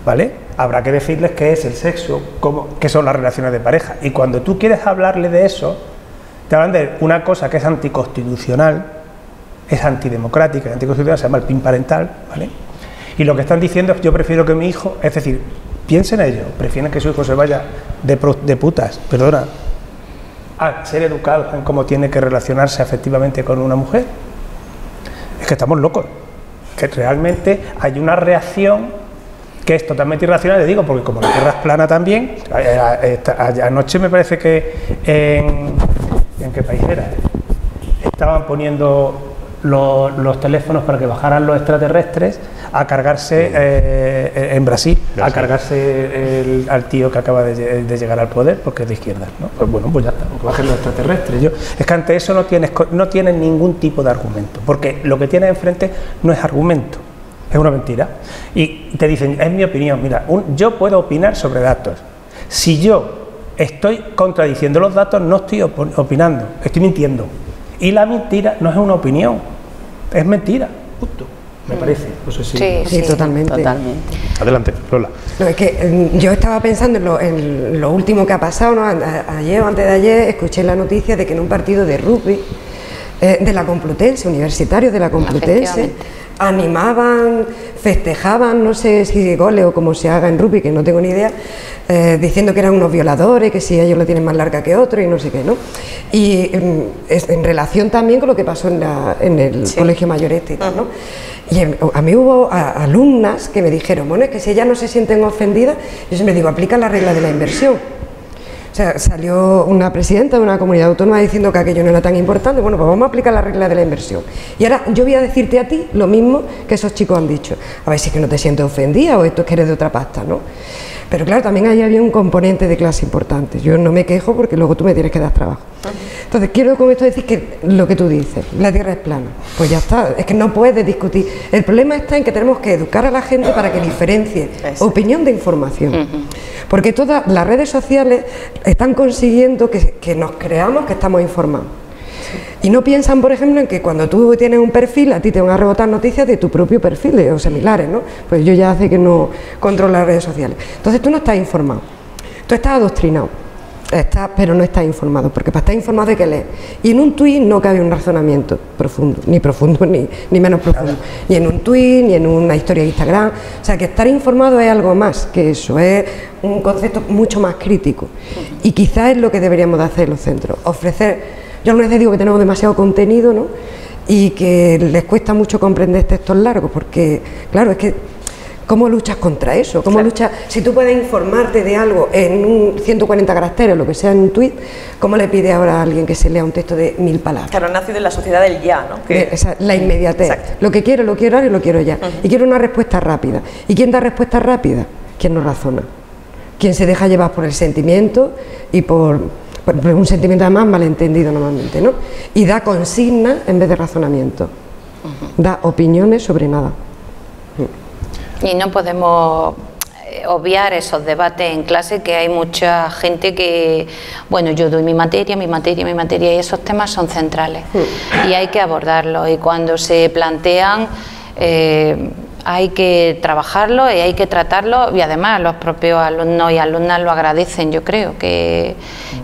¿vale? Habrá que decirles qué es el sexo, qué son las relaciones de pareja. Y cuando tú quieres hablarle de eso, te hablan de una cosa que es anticonstitucional, es antidemocrática, anticonstitucional, se llama el PIN parental, ¿vale? Y lo que están diciendo es: yo prefiero que mi hijo, es decir, piensen ellos, prefieren que su hijo se vaya de putas, perdona, a ser educado en cómo tiene que relacionarse afectivamente con una mujer. Es que estamos locos, que realmente hay una reacción que es totalmente irracional, le digo, porque como la Tierra es plana también, anoche me parece que ¿en qué país era? Estaban poniendo los teléfonos para que bajaran los extraterrestres a cargarse en Brasil, a cargarse al tío que acaba de llegar al poder porque es de izquierda, ¿no? Pues bueno, pues ya está, que bajen los extraterrestres. Es que ante eso no tienes ningún tipo de argumento, porque lo que tienes enfrente no es argumento, es una mentira. Y te dicen, es mi opinión, mira, yo puedo opinar sobre datos. Si yo estoy contradiciendo los datos, no estoy opinando, estoy mintiendo. Y la mentira no es una opinión, es mentira, punto, me parece. Pues sí, totalmente. Adelante, Lola. No, es que yo estaba pensando en lo último que ha pasado, ¿no? Ayer o antes de ayer escuché la noticia de que en un partido de rugby de la Complutense, universitarios de la Complutense, animaban, festejaban, no sé si goles o como se haga en rugby, que no tengo ni idea, diciendo que eran unos violadores, que si ellos la tienen más larga que otros y no sé qué, ¿no? Y en relación también con lo que pasó en el Colegio Mayor Este y tal, ¿no? Y a mí hubo alumnas que me dijeron, bueno, es que si ellas no se sienten ofendidas, yo siempre digo, aplica la regla de la inversión. O sea, salió una presidenta de una comunidad autónoma diciendo que aquello no era tan importante. Bueno, pues vamos a aplicar la regla de la inversión. Y ahora yo voy a decirte a ti lo mismo que esos chicos han dicho. A ver si es que no te sientes ofendida o esto es que eres de otra pasta, ¿no? Pero claro, también ahí había un componente de clase importante. Yo no me quejo porque luego tú me tienes que dar trabajo. Entonces, quiero con esto decir que lo que tú dices, la Tierra es plana. Pues ya está, es que no puedes discutir. El problema está en que tenemos que educar a la gente para que diferencie opinión de información. Porque todas las redes sociales están consiguiendo que nos creamos que estamos informados. Y no piensan, por ejemplo, en que cuando tú tienes un perfil, a ti te van a rebotar noticias de tu propio perfil o similares, ¿no? Pues yo ya hace que no controlo las redes sociales. Entonces tú no estás informado, tú estás adoctrinado, pero no estás informado, porque para estar informado hay que leer. Y en un tuit no cabe un razonamiento profundo ni menos profundo, ni en un tuit, ni en una historia de Instagram. O sea, que estar informado es algo más que eso, es un concepto mucho más crítico. Y quizás es lo que deberíamos de hacer los centros, ofrecer. Yo algunas veces digo que tenemos demasiado contenido, ¿no? Y que les cuesta mucho comprender textos largos, porque, claro, es que ¿cómo luchas contra eso? ¿Cómo luchas? Si tú puedes informarte de algo en 140 caracteres, lo que sea en un tuit, ¿cómo le pides ahora a alguien que se lea un texto de 1000 palabras? Claro, nace de la sociedad del ya, ¿no? La inmediatez. Exacto. Lo que quiero ahora y lo quiero ya. Y quiero una respuesta rápida. ¿Y quién da respuesta rápida? ¿Quién no razona? ¿Quién se deja llevar por el sentimiento y por un sentimiento además malentendido normalmente, ¿no? Y da consignas en vez de razonamiento. Da opiniones sobre nada. Y no podemos obviar esos debates en clase, que hay mucha gente que, bueno, yo doy mi materia, y esos temas son centrales y hay que abordarlos, y cuando se plantean hay que trabajarlo y hay que tratarlo, y además los propios alumnos y alumnas lo agradecen, yo creo, que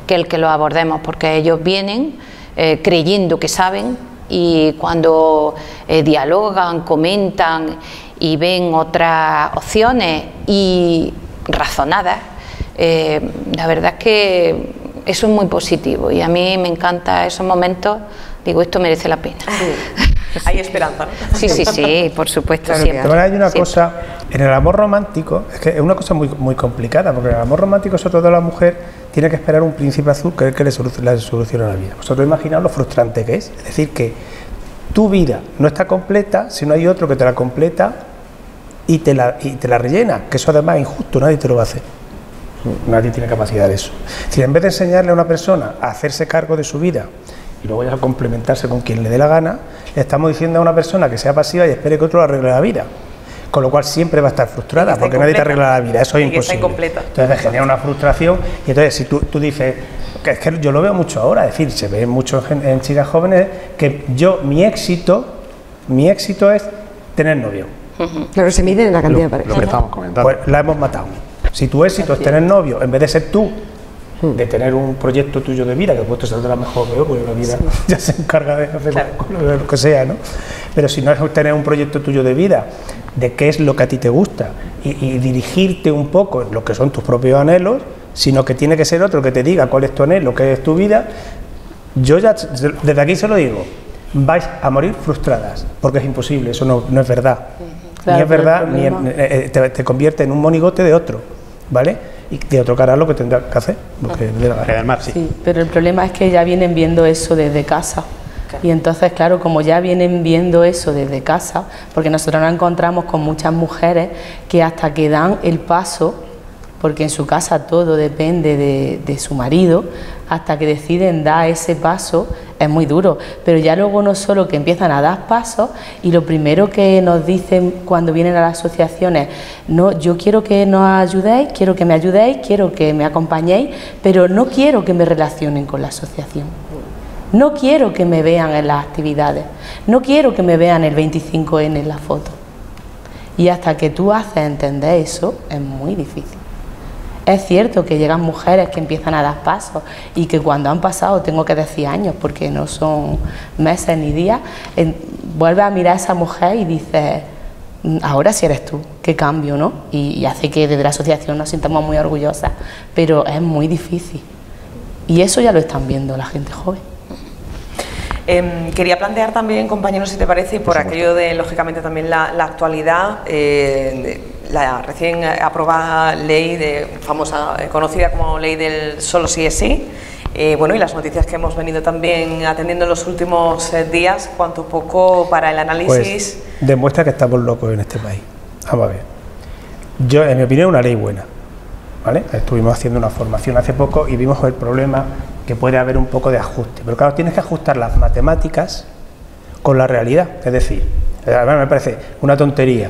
el que lo abordemos, porque ellos vienen creyendo que saben, y cuando dialogan, comentan y ven otras opciones y razonadas, la verdad es que eso es muy positivo, y a mí me encanta esos momentos. Digo, esto merece la pena. Hay esperanza, ¿no? Sí, sí, sí, por supuesto, Claro, siempre. hay una siempre. cosa, en el amor romántico, es que es una cosa muy complicada, porque en el amor romántico, sobre todo la mujer, tiene que esperar un príncipe azul que es el que le soluciona la vida. Vosotros imaginaos lo frustrante que es decir, que tu vida no está completa si no hay otro que te la completa y te la rellena, que eso además es injusto, nadie te lo va a hacer. Nadie tiene capacidad de eso. Si en vez de enseñarle a una persona a hacerse cargo de su vida y luego ya a complementarse con quien le dé la gana, le estamos diciendo a una persona que sea pasiva y espere que otro le arregle la vida. Con lo cual siempre va a estar frustrada, porque nadie te arregla la vida, eso es imposible. Entonces genera una frustración, y entonces si tú dices, que es que yo lo veo mucho ahora, es decir, se ve mucho en chicas jóvenes, que mi éxito es tener novio. Claro, se mide en la cantidad de parejas. Lo que estábamos comentando. Pues la hemos matado. Si tu éxito es tener novio, en vez de ser tú, de tener un proyecto tuyo de vida, que puedes ser de la mejor que yo, porque la vida ya se encarga de hacer lo que sea, ¿no? Pero si no es tener un proyecto tuyo de vida, de qué es lo que a ti te gusta, y dirigirte un poco en lo que son tus propios anhelos, sino que tiene que ser otro que te diga cuál es tu anhelo, qué es tu vida, yo ya desde aquí se lo digo, vais a morir frustradas, porque es imposible, eso no es verdad. Claro, ni es verdad, ni te convierte en un monigote de otro, ¿vale? Y de otro cara lo que tendrá que hacer, porque le da la gana. Sí, pero el problema es que ya vienen viendo eso desde casa. Y entonces, claro, como ya vienen viendo eso desde casa, porque nosotros nos encontramos con muchas mujeres que hasta que dan el paso, porque en su casa todo depende de su marido, hasta que deciden dar ese paso es muy duro. Pero ya luego no solo que empiezan a dar pasos, y lo primero que nos dicen cuando vienen a las asociaciones, no, yo quiero que nos ayudéis, quiero que me ayudéis, quiero que me acompañéis, pero no quiero que me relacionen con la asociación. No quiero que me vean en las actividades, no quiero que me vean el 25N en la foto. Y hasta que tú haces entender eso, es muy difícil. Es cierto que llegan mujeres que empiezan a dar pasos y que cuando han pasado, tengo que decir años, porque no son meses ni días, vuelves a mirar a esa mujer y dices, ahora sí eres tú, qué cambio, ¿no? Y hace que desde la asociación nos sintamos muy orgullosas, pero es muy difícil. Y eso ya lo están viendo la gente joven. Quería plantear también, compañeros, si te parece, y por aquello de, lógicamente, también la actualidad, la recién aprobada ley, famosa, conocida como ley del solo sí es sí, bueno, y las noticias que hemos venido también atendiendo en los últimos días, cuanto poco para el análisis. Pues demuestra que estamos locos en este país. Vamos a ver. Yo, en mi opinión, es una ley buena, ¿vale? Estuvimos haciendo una formación hace poco y vimos el problema que puede haber un poco de ajuste, pero claro, tienes que ajustar las matemáticas con la realidad, es decir, además me parece una tontería,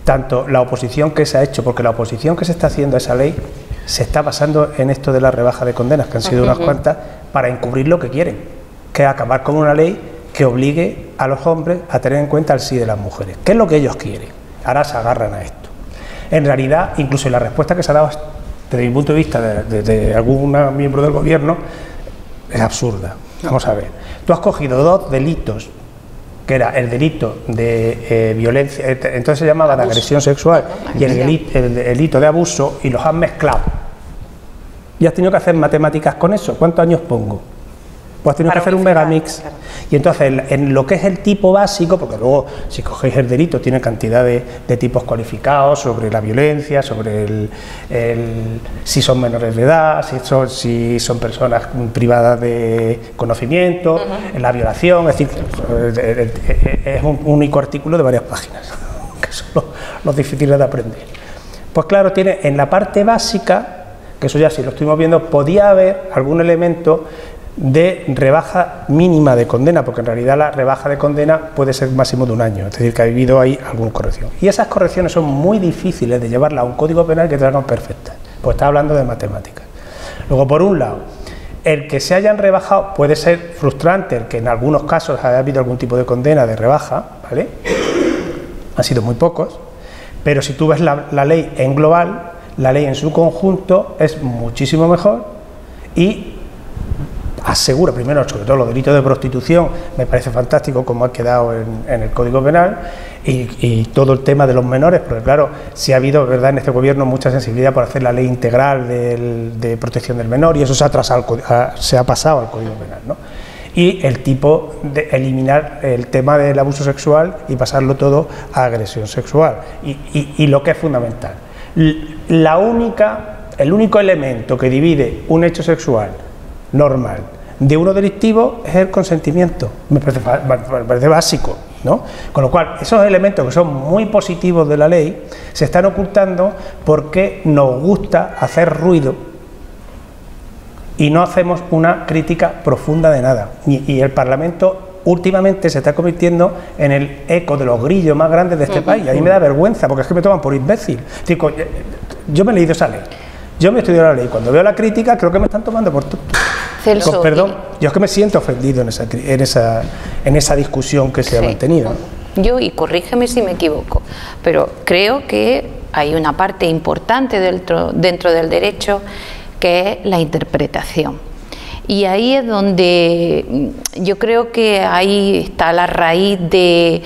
tanto la oposición que se ha hecho, porque la oposición que se está haciendo a esa ley se está basando en esto de la rebaja de condenas, que han sido unas cuantas, para encubrir lo que quieren, que es acabar con una ley que obligue a los hombres a tener en cuenta el sí de las mujeres, que es lo que ellos quieren. Ahora se agarran a esto. En realidad, incluso la respuesta que se ha dado desde mi punto de vista de algún miembro del gobierno es absurda. Vamos a ver, tú has cogido dos delitos, que era el delito de violencia, entonces se llamaba de agresión sexual, y el delito de abuso, y los has mezclado. Y has tenido que hacer matemáticas con eso. ¿Cuántos años pongo? Pues has tenido que hacer un megamix. Claro. Y entonces en lo que es el tipo básico, porque luego si cogéis el delito tiene cantidad de tipos cualificados sobre la violencia, sobre si son menores de edad, si son personas privadas de conocimiento, la violación, es decir, es un único artículo de varias páginas, que son los difíciles de aprender. Pues claro, tiene en la parte básica, que eso ya sí lo estuvimos viendo, podía haber algún elemento de rebaja mínima de condena, porque en realidad la rebaja de condena puede ser máximo de un año, es decir, que ha habido ahí alguna corrección. Y esas correcciones son muy difíciles de llevarla a un código penal que te hagan perfectas, pues está hablando de matemáticas. Luego, por un lado, el que se hayan rebajado puede ser frustrante, el que en algunos casos haya habido algún tipo de condena de rebaja, ¿vale? han sido muy pocos, pero si tú ves la ley en global, la ley en su conjunto es muchísimo mejor y asegura, primero, sobre todo los delitos de prostitución, me parece fantástico como ha quedado en el Código Penal, y todo el tema de los menores, porque claro, sí ha habido, verdad, en este gobierno mucha sensibilidad por hacer la ley integral de protección del menor, y eso se ha pasado al Código Penal, ¿no? Y el tipo de eliminar el tema del abuso sexual y pasarlo todo a agresión sexual, y lo que es fundamental, el único elemento que divide un hecho sexual normal de uno delictivo es el consentimiento. Me parece básico, ¿no? Con lo cual, esos elementos que son muy positivos de la ley se están ocultando porque nos gusta hacer ruido y no hacemos una crítica profunda de nada. Y el Parlamento últimamente se está convirtiendo en el eco de los grillos más grandes de este país. A mí me da vergüenza porque es que me toman por imbécil. Digo, yo me he leído esa ley, yo me he estudiado la ley, cuando veo la crítica creo que me están tomando por tonto. Celso, perdón, yo es que me siento ofendido en esa discusión que se ha mantenido. Yo, y corrígeme si me equivoco, pero creo que hay una parte importante dentro del derecho que es la interpretación. Y ahí es donde yo creo que ahí está la raíz de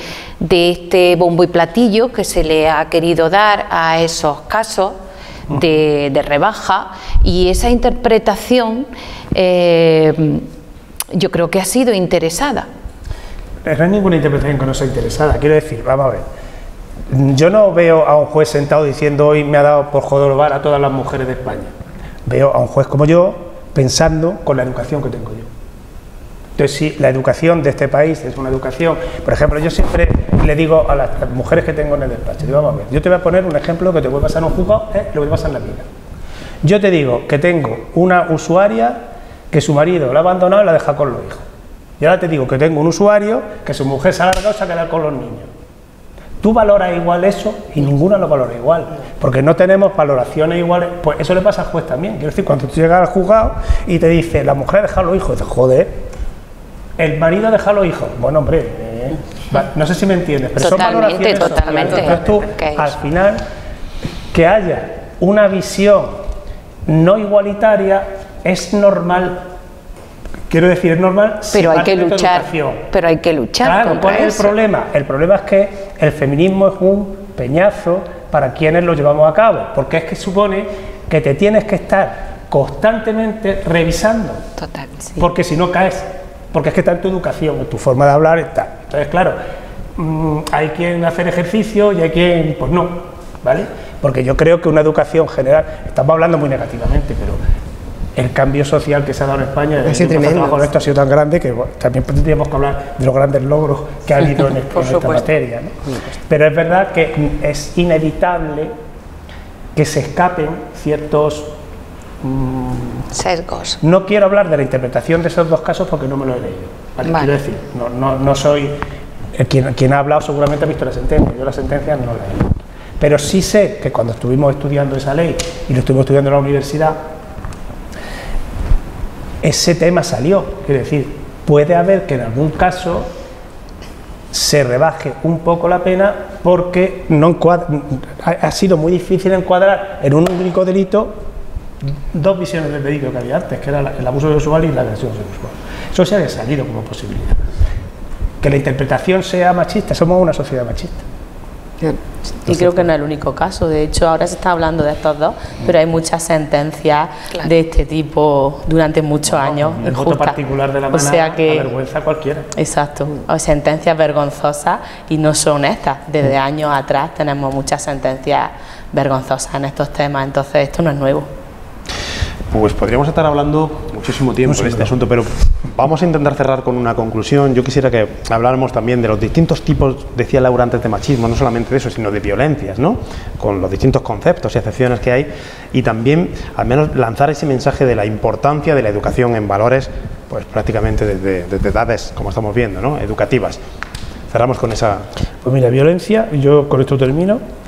este bombo y platillo que se le ha querido dar a esos casos de rebaja, y esa interpretación yo creo que ha sido interesada. No hay ninguna interpretación que no sea interesada, quiero decir, vamos a ver, yo no veo a un juez sentado diciendo hoy me ha dado por jorobar a todas las mujeres de España, veo a un juez como yo pensando con la educación que tengo yo. Entonces, si la educación de este país es una educación, por ejemplo, yo siempre le digo a las mujeres que tengo en el despacho, digo, vamos a ver, yo te voy a poner un ejemplo que te puede pasar en un juzgado, lo que te pasa en la vida. Yo te digo que tengo una usuaria que su marido la ha abandonado y la deja con los hijos. Y ahora te digo que tengo un usuario que su mujer se ha largado y se ha quedado con los niños. Tú valoras igual eso y ninguna lo valora igual, porque no tenemos valoraciones iguales. Pues eso le pasa al juez también. Quiero decir, cuando tú llegas al juzgado y te dice la mujer ha dejado los hijos, dices, joder, el marido ha dejado los hijos. Bueno, hombre, no sé si me entiendes, pero totalmente, son valoraciones sociales. Entonces tú, al final, que haya una visión no igualitaria es normal. Quiero decir, es normal. Pero hay que luchar. Pero hay que luchar. Claro, ¿cuál es el problema? El problema es que el feminismo es un peñazo para quienes lo llevamos a cabo, porque es que supone que te tienes que estar constantemente revisando. Total, sí. Porque si no caes, porque es que está en tu educación, en tu forma de hablar está. Entonces, claro, hay quien hacer ejercicio y hay quien, pues no, ¿vale? Porque yo creo que una educación general, estamos hablando muy negativamente, pero el cambio social que se ha dado en España desde que trabajo en esto ha sido tan grande que bueno, también tendríamos que hablar de los grandes logros que ha habido en esta materia, ¿no? Pero es verdad que es inevitable que se escapen ciertos sesgos. No quiero hablar de la interpretación de esos dos casos porque no me lo he leído, ¿vale? Quiero decir, no soy quien ha hablado, seguramente ha visto la sentencia, yo la sentencia no la he leído, pero sí sé que cuando estuvimos estudiando esa ley y lo estuvimos estudiando en la universidad, ese tema salió. Quiero decir, puede haber que en algún caso se rebaje un poco la pena porque no ha sido muy difícil encuadrar en un único delito dos visiones del delito que había antes, que era el abuso sexual y la agresión sexual. Eso se ha salido como posibilidad. Que la interpretación sea machista, somos una sociedad machista. Y creo que no es el único caso, de hecho ahora se está hablando de estos dos, pero hay muchas sentencias de este tipo durante muchos años. El voto particular de la manada, o sea que, avergüenza a cualquiera. Exacto, hay sentencias vergonzosas y no son estas, desde años atrás tenemos muchas sentencias vergonzosas en estos temas, entonces esto no es nuevo. Pues podríamos estar hablando muchísimo tiempo de este asunto, pero vamos a intentar cerrar con una conclusión. Yo quisiera que habláramos también de los distintos tipos, decía Laura antes, de machismo, no solamente de eso, sino de violencias, ¿no? Con los distintos conceptos y acepciones que hay, y también al menos lanzar ese mensaje de la importancia de la educación en valores, pues prácticamente desde edades, como estamos viendo, ¿no? Educativas. Cerramos con esa... Pues mira, violencia, yo con esto termino.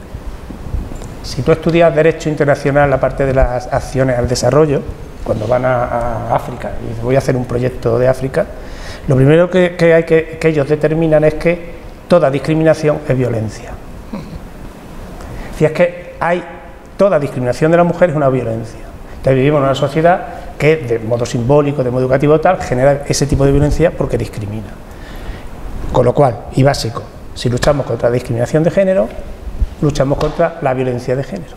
Si tú estudias Derecho Internacional, la parte de las acciones al desarrollo, cuando van a África y voy a hacer un proyecto de África, lo primero que ellos determinan es que toda discriminación es violencia. Si es que toda discriminación de la mujer es una violencia. Entonces vivimos en una sociedad que de modo simbólico, de modo educativo tal, genera ese tipo de violencia porque discrimina. Con lo cual, y básico, si luchamos contra la discriminación de género, luchamos contra la violencia de género.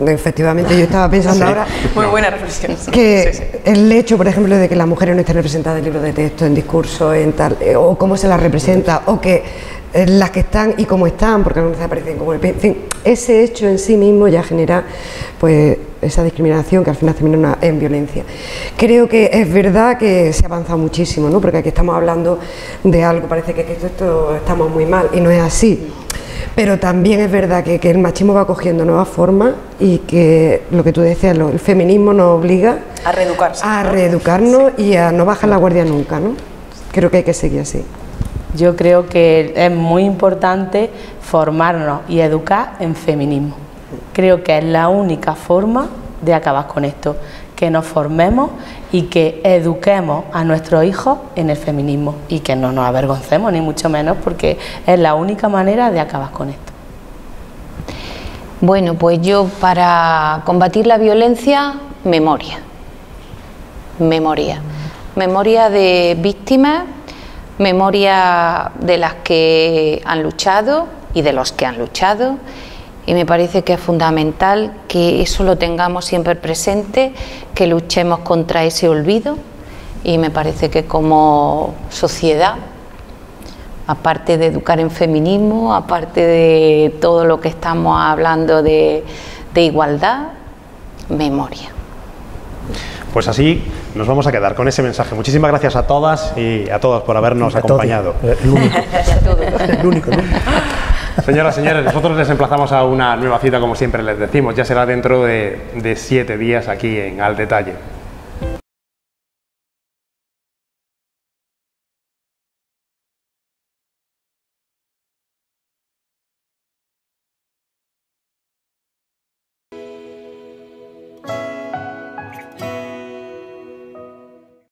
Efectivamente, yo estaba pensando ahora muy buena reflexión que el hecho, por ejemplo, de que las mujeres no estén representadas en libros de texto, en discursos, en tal, o cómo se las representa, o que las que están y cómo están, porque algunas aparecen como en fin, ese hecho en sí mismo ya genera pues esa discriminación que al final termina en violencia. Creo que es verdad que se ha avanzado muchísimo, ¿no? Porque aquí estamos hablando de algo, parece que esto estamos muy mal y no es así. Pero también es verdad que el machismo va cogiendo nuevas formas y que lo que tú decías, el feminismo nos obliga a reeducarse, a reeducarnos y a no bajar la guardia nunca, ¿no? Creo que hay que seguir así. Yo creo que es muy importante formarnos y educar en feminismo. Creo que es la única forma de acabar con esto, que nos formemos y que eduquemos a nuestros hijos en el feminismo y que no nos avergoncemos ni mucho menos, porque es la única manera de acabar con esto. Bueno, pues yo para combatir la violencia, memoria de víctimas, memoria de las que han luchado y de los que han luchado. Y me parece que es fundamental que eso lo tengamos siempre presente, que luchemos contra ese olvido, y me parece que como sociedad, aparte de educar en feminismo, aparte de todo lo que estamos hablando de igualdad, memoria. Pues así nos vamos a quedar con ese mensaje. Muchísimas gracias a todas y a todos por habernos acompañado. El único. El único. Señoras, señores, nosotros les emplazamos a una nueva cita, como siempre les decimos. Ya será dentro de 7 días aquí en Al Detalle.